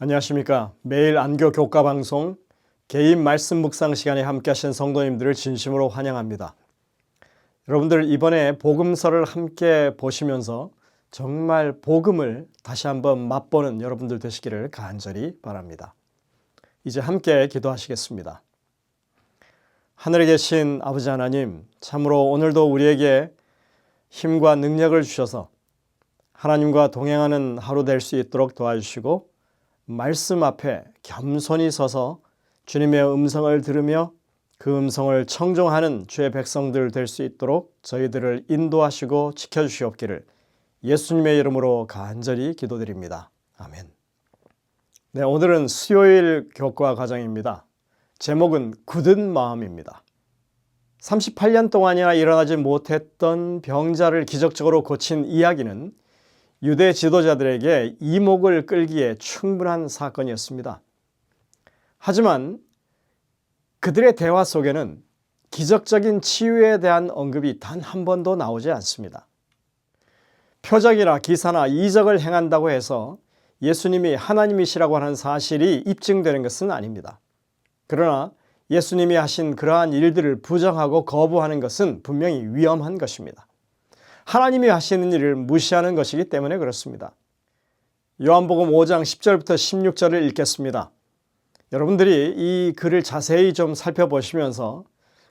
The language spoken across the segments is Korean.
안녕하십니까. 매일 안교 교과 방송 개인 말씀 묵상 시간에 함께 하신 성도님들을 진심으로 환영합니다. 여러분들 이번에 복음서를 함께 보시면서 정말 복음을 다시 한번 맛보는 여러분들 되시기를 간절히 바랍니다. 이제 함께 기도하시겠습니다. 하늘에 계신 아버지 하나님, 참으로 오늘도 우리에게 힘과 능력을 주셔서 하나님과 동행하는 하루 될 수 있도록 도와주시고 말씀 앞에 겸손히 서서 주님의 음성을 들으며 그 음성을 청종하는 주의 백성들 될 수 있도록 저희들을 인도하시고 지켜주시옵기를 예수님의 이름으로 간절히 기도드립니다. 아멘. 네, 오늘은 수요일 교과 과정입니다. 제목은 굳은 마음입니다. 38년 동안이나 일어나지 못했던 병자를 기적적으로 고친 이야기는 유대 지도자들에게 이목을 끌기에 충분한 사건이었습니다. 하지만 그들의 대화 속에는 기적적인 치유에 대한 언급이 단 한 번도 나오지 않습니다. 표적이나 기사나 이적을 행한다고 해서 예수님이 하나님이시라고 하는 사실이 입증되는 것은 아닙니다. 그러나 예수님이 하신 그러한 일들을 부정하고 거부하는 것은 분명히 위험한 것입니다. 하나님이 하시는 일을 무시하는 것이기 때문에 그렇습니다. 요한복음 5장 10절부터 16절을 읽겠습니다. 여러분들이 이 글을 자세히 좀 살펴보시면서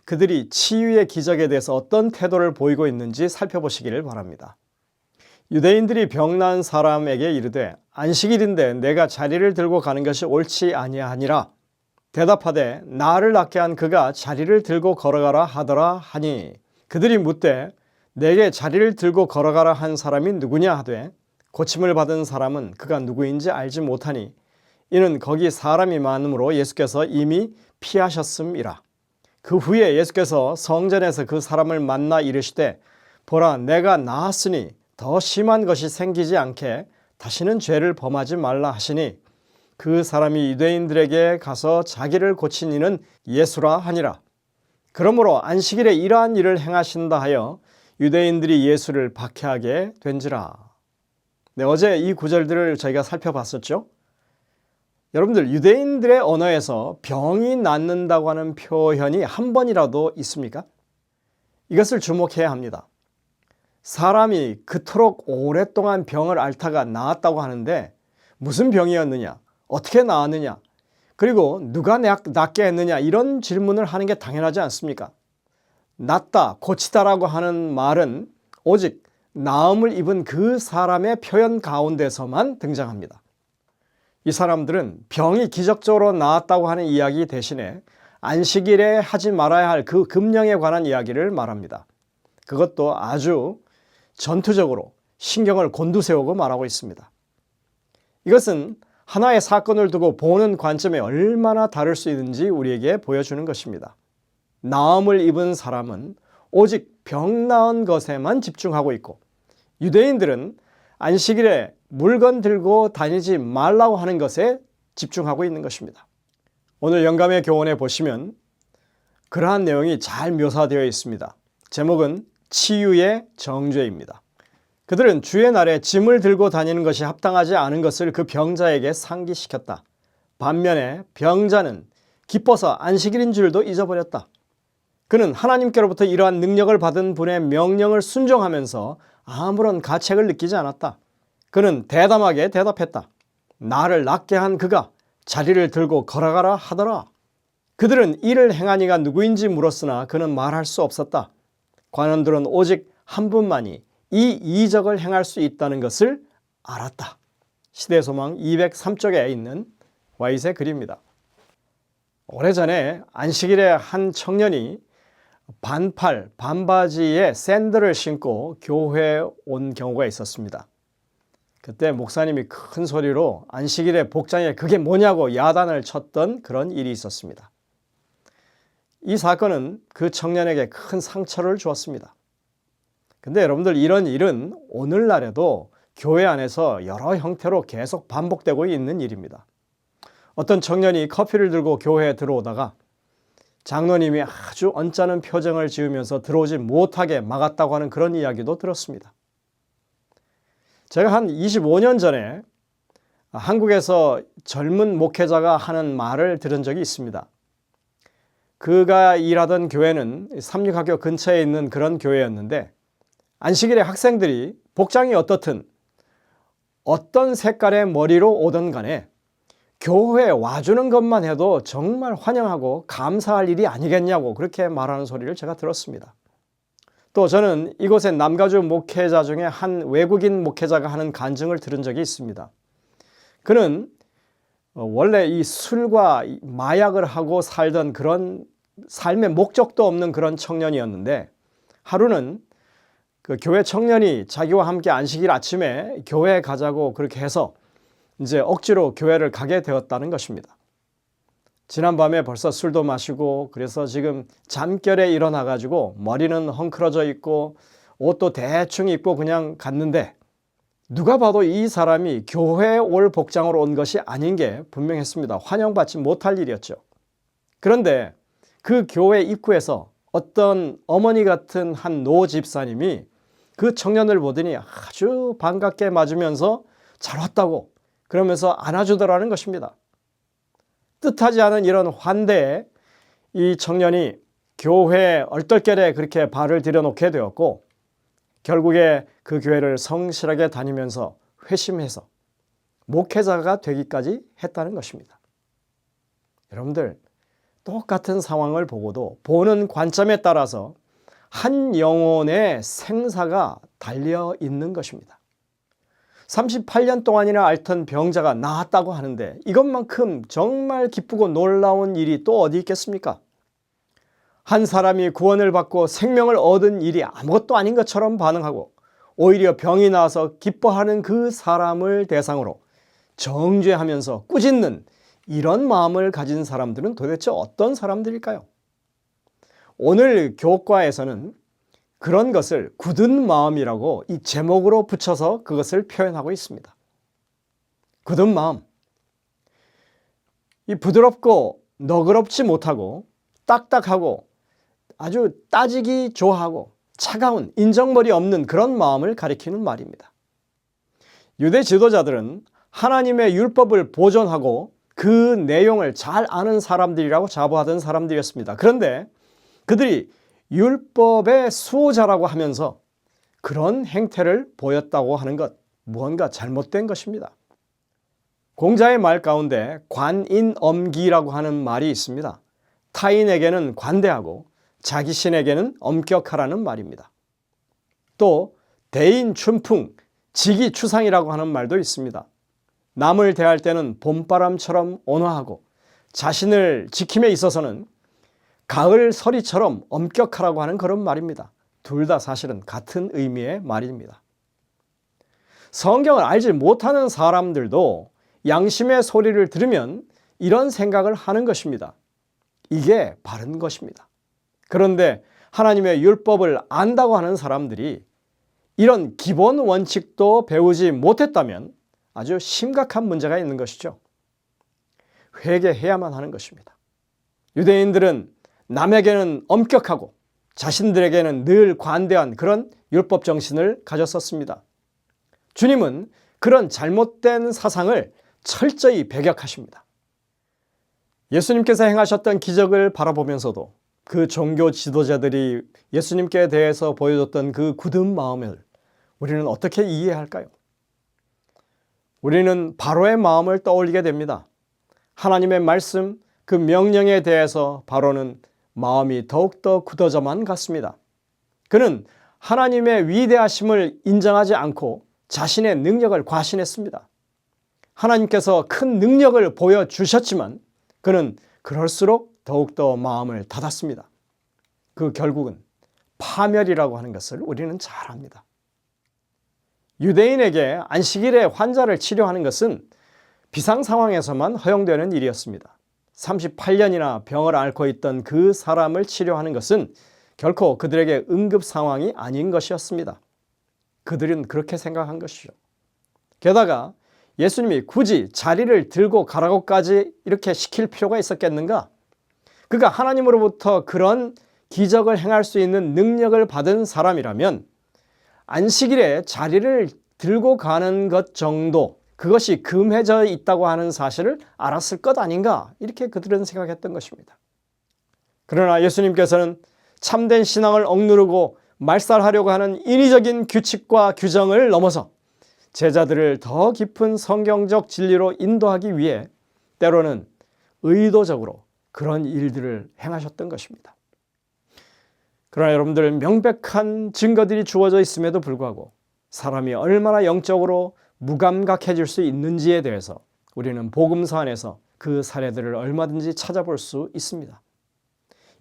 그들이 치유의 기적에 대해서 어떤 태도를 보이고 있는지 살펴보시기를 바랍니다. 유대인들이 병난 사람에게 이르되 안식일인데 내가 자리를 들고 가는 것이 옳지 아니하니라. 대답하되 나를 낫게 한 그가 자리를 들고 걸어가라 하더라 하니 그들이 묻되 내게 자리를 들고 걸어가라 한 사람이 누구냐 하되 고침을 받은 사람은 그가 누구인지 알지 못하니 이는 거기 사람이 많으므로 예수께서 이미 피하셨음이라. 그 후에 예수께서 성전에서 그 사람을 만나 이르시되 보라 내가 나았으니 더 심한 것이 생기지 않게 다시는 죄를 범하지 말라 하시니 그 사람이 유대인들에게 가서 자기를 고친 이는 예수라 하니라. 그러므로 안식일에 이러한 일을 행하신다 하여 유대인들이 예수를 박해하게 된지라. 네, 어제 이 구절들을 저희가 살펴봤었죠. 여러분들 유대인들의 언어에서 병이 낫는다고 하는 표현이 한 번이라도 있습니까? 이것을 주목해야 합니다. 사람이 그토록 오랫동안 병을 앓다가 나았다고 하는데 무슨 병이었느냐? 어떻게 나았느냐? 그리고 누가 낫게 했느냐? 이런 질문을 하는 게 당연하지 않습니까? 낫다, 고치다라고 하는 말은 오직 나음을 입은 그 사람의 표현 가운데서만 등장합니다. 이 사람들은 병이 기적적으로 나았다고 하는 이야기 대신에 안식일에 하지 말아야 할 그 금령에 관한 이야기를 말합니다. 그것도 아주 전투적으로 신경을 곤두세우고 말하고 있습니다. 이것은 하나의 사건을 두고 보는 관점이 얼마나 다를 수 있는지 우리에게 보여주는 것입니다. 나음을 입은 사람은 오직 병 나은 것에만 집중하고 있고 유대인들은 안식일에 물건 들고 다니지 말라고 하는 것에 집중하고 있는 것입니다. 오늘 영감의 교훈에 보시면 그러한 내용이 잘 묘사되어 있습니다. 제목은 치유의 정죄입니다. 그들은 주의 날에 짐을 들고 다니는 것이 합당하지 않은 것을 그 병자에게 상기시켰다. 반면에 병자는 기뻐서 안식일인 줄도 잊어버렸다. 그는 하나님께로부터 이러한 능력을 받은 분의 명령을 순종하면서 아무런 가책을 느끼지 않았다. 그는 대담하게 대답했다. 나를 낫게 한 그가 자리를 들고 걸어가라 하더라. 그들은 이를 행한 이가 누구인지 물었으나 그는 말할 수 없었다. 관원들은 오직 한 분만이 이 이적을 행할 수 있다는 것을 알았다. 시대소망 203쪽에 있는 와이스의 글입니다. 오래전에 안식일에 한 청년이 반팔, 반바지에 샌들을 신고 교회에 온 경우가 있었습니다. 그때 목사님이 큰 소리로 안식일에 복장에 그게 뭐냐고 야단을 쳤던 그런 일이 있었습니다. 이 사건은 그 청년에게 큰 상처를 주었습니다. 근데 여러분들 이런 일은 오늘날에도 교회 안에서 여러 형태로 계속 반복되고 있는 일입니다. 어떤 청년이 커피를 들고 교회에 들어오다가 장로님이 아주 언짢은 표정을 지으면서 들어오지 못하게 막았다고 하는 그런 이야기도 들었습니다. 제가 한 25년 전에 한국에서 젊은 목회자가 하는 말을 들은 적이 있습니다. 그가 일하던 교회는 삼육학교 근처에 있는 그런 교회였는데 안식일에 학생들이 복장이 어떻든 어떤 색깔의 머리로 오든 간에 교회에 와주는 것만 해도 정말 환영하고 감사할 일이 아니겠냐고 그렇게 말하는 소리를 제가 들었습니다. 또 저는 이곳의 남가주 목회자 중에 한 외국인 목회자가 하는 간증을 들은 적이 있습니다. 그는 원래 이 술과 마약을 하고 살던 그런 삶의 목적도 없는 그런 청년이었는데 하루는 그 교회 청년이 자기와 함께 안식일 아침에 교회에 가자고 그렇게 해서 이제 억지로 교회를 가게 되었다는 것입니다. 지난밤에 벌써 술도 마시고 그래서 지금 잠결에 일어나가지고 머리는 헝클어져 있고 옷도 대충 입고 그냥 갔는데 누가 봐도 이 사람이 교회에 올 복장으로 온 것이 아닌 게 분명했습니다. 환영받지 못할 일이었죠. 그런데 그 교회 입구에서 어떤 어머니 같은 한 노 집사님이 그 청년을 보더니 아주 반갑게 맞으면서 잘 왔다고 그러면서 안아주더라는 것입니다. 뜻하지 않은 이런 환대에 이 청년이 교회 얼떨결에 그렇게 발을 들여놓게 되었고 결국에 그 교회를 성실하게 다니면서 회심해서 목회자가 되기까지 했다는 것입니다. 여러분들 똑같은 상황을 보고도 보는 관점에 따라서 한 영혼의 생사가 달려 있는 것입니다. 38년 동안이나 앓던 병자가 나았다고 하는데 이것만큼 정말 기쁘고 놀라운 일이 또 어디 있겠습니까? 한 사람이 구원을 받고 생명을 얻은 일이 아무것도 아닌 것처럼 반응하고 오히려 병이 나서 기뻐하는 그 사람을 대상으로 정죄하면서 꾸짖는 이런 마음을 가진 사람들은 도대체 어떤 사람들일까요? 오늘 교과에서는 그런 것을 굳은 마음이라고 이 제목으로 붙여서 그것을 표현하고 있습니다. 굳은 마음. 이 부드럽고 너그럽지 못하고 딱딱하고 아주 따지기 좋아하고 차가운 인정머리 없는 그런 마음을 가리키는 말입니다. 유대 지도자들은 하나님의 율법을 보존하고 그 내용을 잘 아는 사람들이라고 자부하던 사람들이었습니다. 그런데 그들이 율법의 수호자라고 하면서 그런 행태를 보였다고 하는 것, 무언가 잘못된 것입니다. 공자의 말 가운데 관인엄기라고 하는 말이 있습니다. 타인에게는 관대하고 자기 신에게는 엄격하라는 말입니다. 또 대인춘풍, 직이추상이라고 하는 말도 있습니다. 남을 대할 때는 봄바람처럼 온화하고 자신을 지킴에 있어서는 가을 서리처럼 엄격하라고 하는 그런 말입니다. 둘 다 사실은 같은 의미의 말입니다. 성경을 알지 못하는 사람들도 양심의 소리를 들으면 이런 생각을 하는 것입니다. 이게 바른 것입니다. 그런데 하나님의 율법을 안다고 하는 사람들이 이런 기본 원칙도 배우지 못했다면 아주 심각한 문제가 있는 것이죠. 회개해야만 하는 것입니다. 유대인들은 남에게는 엄격하고 자신들에게는 늘 관대한 그런 율법 정신을 가졌었습니다. 주님은 그런 잘못된 사상을 철저히 배격하십니다. 예수님께서 행하셨던 기적을 바라보면서도 그 종교 지도자들이 예수님께 대해서 보여줬던 그 굳은 마음을 우리는 어떻게 이해할까요? 우리는 바로의 마음을 떠올리게 됩니다. 하나님의 말씀, 그 명령에 대해서 바로는 마음이 더욱더 굳어져만 갔습니다. 그는 하나님의 위대하심을 인정하지 않고 자신의 능력을 과신했습니다. 하나님께서 큰 능력을 보여주셨지만 그는 그럴수록 더욱더 마음을 닫았습니다. 그 결국은 파멸이라고 하는 것을 우리는 잘 압니다. 유대인에게 안식일에 환자를 치료하는 것은 비상 상황에서만 허용되는 일이었습니다. 38년이나 병을 앓고 있던 그 사람을 치료하는 것은 결코 그들에게 응급 상황이 아닌 것이었습니다. 그들은 그렇게 생각한 것이죠. 게다가 예수님이 굳이 자리를 들고 가라고까지 이렇게 시킬 필요가 있었겠는가? 그가 하나님으로부터 그런 기적을 행할 수 있는 능력을 받은 사람이라면 안식일에 자리를 들고 가는 것 정도, 그것이 금해져 있다고 하는 사실을 알았을 것 아닌가, 이렇게 그들은 생각했던 것입니다. 그러나 예수님께서는 참된 신앙을 억누르고 말살하려고 하는 인위적인 규칙과 규정을 넘어서 제자들을 더 깊은 성경적 진리로 인도하기 위해 때로는 의도적으로 그런 일들을 행하셨던 것입니다. 그러나 여러분들, 명백한 증거들이 주어져 있음에도 불구하고 사람이 얼마나 영적으로 무감각해질 수 있는지에 대해서 우리는 복음서 안에서 그 사례들을 얼마든지 찾아볼 수 있습니다.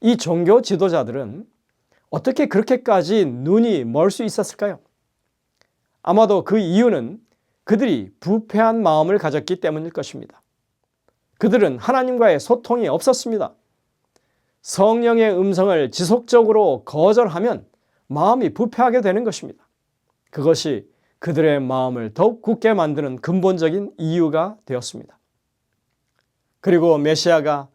이 종교 지도자들은 어떻게 그렇게까지 눈이 멀 수 있었을까요? 아마도 그 이유는 그들이 부패한 마음을 가졌기 때문일 것입니다. 그들은 하나님과의 소통이 없었습니다. 성령의 음성을 지속적으로 거절하면 마음이 부패하게 되는 것입니다. 그것이 그들의 마음을 더욱 굳게 만드는 근본적인 이유가 되었습니다. 그리고 메시아가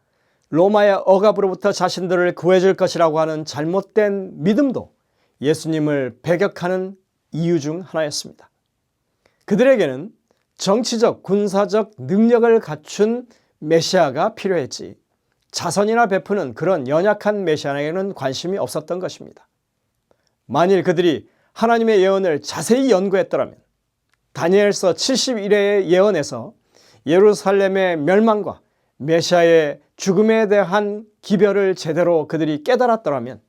로마의 억압으로부터 자신들을 구해줄 것이라고 하는 잘못된 믿음도 예수님을 배격하는 이유 중 하나였습니다. 그들에게는 정치적, 군사적 능력을 갖춘 메시아가 필요했지, 자선이나 베푸는 그런 연약한 메시아에게는 관심이 없었던 것입니다. 만일 그들이 하나님의 예언을 자세히 연구했더라면 다니엘서 71회의 예언에서 예루살렘의 멸망과 메시아의 죽음에 대한 기별을 제대로 그들이 깨달았더라면,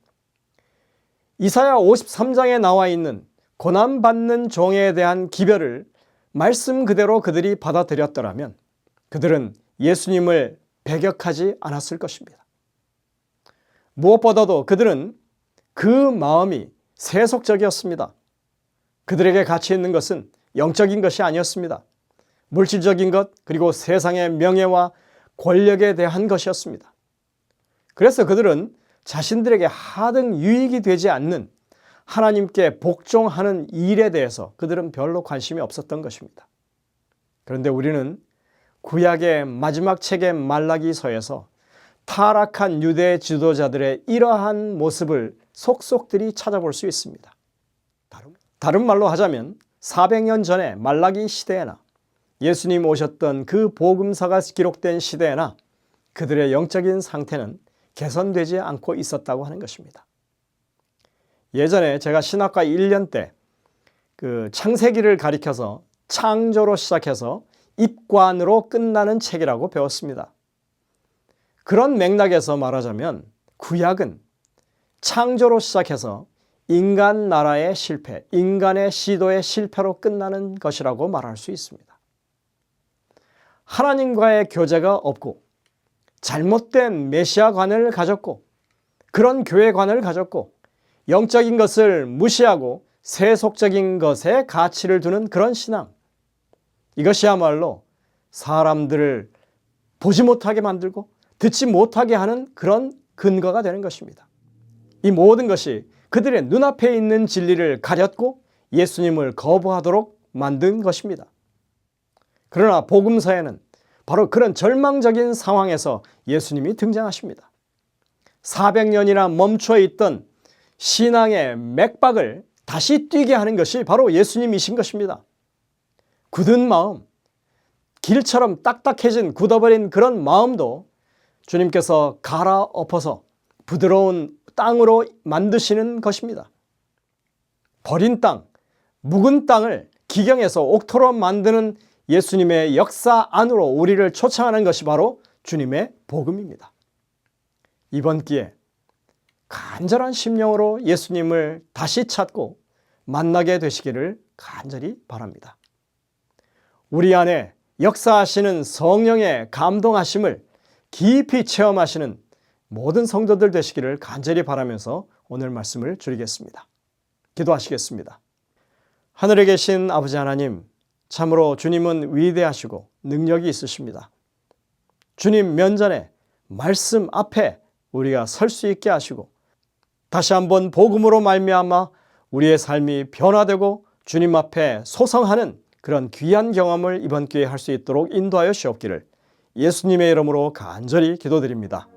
이사야 53장에 나와 있는 고난받는 종에 대한 기별을 말씀 그대로 그들이 받아들였더라면 그들은 예수님을 배격하지 않았을 것입니다. 무엇보다도 그들은 그 마음이 세속적이었습니다. 그들에게 가치 있는 것은 영적인 것이 아니었습니다. 물질적인 것, 그리고 세상의 명예와 권력에 대한 것이었습니다. 그래서 그들은 자신들에게 하등 유익이 되지 않는 하나님께 복종하는 일에 대해서 그들은 별로 관심이 없었던 것입니다. 그런데 우리는 구약의 마지막 책의 말라기서에서 타락한 유대 지도자들의 이러한 모습을 속속들이 찾아볼 수 있습니다. 다른 말로 하자면 400년 전에 말라기 시대에나 예수님 오셨던 그 복음서가 기록된 시대에나 그들의 영적인 상태는 개선되지 않고 있었다고 하는 것입니다. 예전에 제가 신학과 1년 때 그 창세기를 가리켜서 창조로 시작해서 입관으로 끝나는 책이라고 배웠습니다. 그런 맥락에서 말하자면 구약은 창조로 시작해서 인간 나라의 실패, 인간의 시도의 실패로 끝나는 것이라고 말할 수 있습니다. 하나님과의 교제가 없고 잘못된 메시아관을 가졌고 그런 교회관을 가졌고 영적인 것을 무시하고 세속적인 것에 가치를 두는 그런 신앙, 이것이야말로 사람들을 보지 못하게 만들고 듣지 못하게 하는 그런 근거가 되는 것입니다. 이 모든 것이 그들의 눈앞에 있는 진리를 가렸고 예수님을 거부하도록 만든 것입니다. 그러나 복음서에는 바로 그런 절망적인 상황에서 예수님이 등장하십니다. 400년이나 멈춰 있던 신앙의 맥박을 다시 뛰게 하는 것이 바로 예수님이신 것입니다. 굳은 마음, 길처럼 딱딱해진 굳어버린 그런 마음도 주님께서 갈아엎어서 부드러운 땅으로 만드시는 것입니다. 버린 땅, 묵은 땅을 기경해서 옥토로 만드는 예수님의 역사 안으로 우리를 초청하는 것이 바로 주님의 복음입니다. 이번 기회에 간절한 심령으로 예수님을 다시 찾고 만나게 되시기를 간절히 바랍니다. 우리 안에 역사하시는 성령의 감동하심을 깊이 체험하시는 모든 성도들 되시기를 간절히 바라면서 오늘 말씀을 드리겠습니다. 기도하시겠습니다. 하늘에 계신 아버지 하나님, 참으로 주님은 위대하시고 능력이 있으십니다. 주님 면전에 말씀 앞에 우리가 설 수 있게 하시고 다시 한번 복음으로 말미암아 우리의 삶이 변화되고 주님 앞에 소성하는 그런 귀한 경험을 이번 기회에 할 수 있도록 인도하여 주옵기를 예수님의 이름으로 간절히 기도드립니다.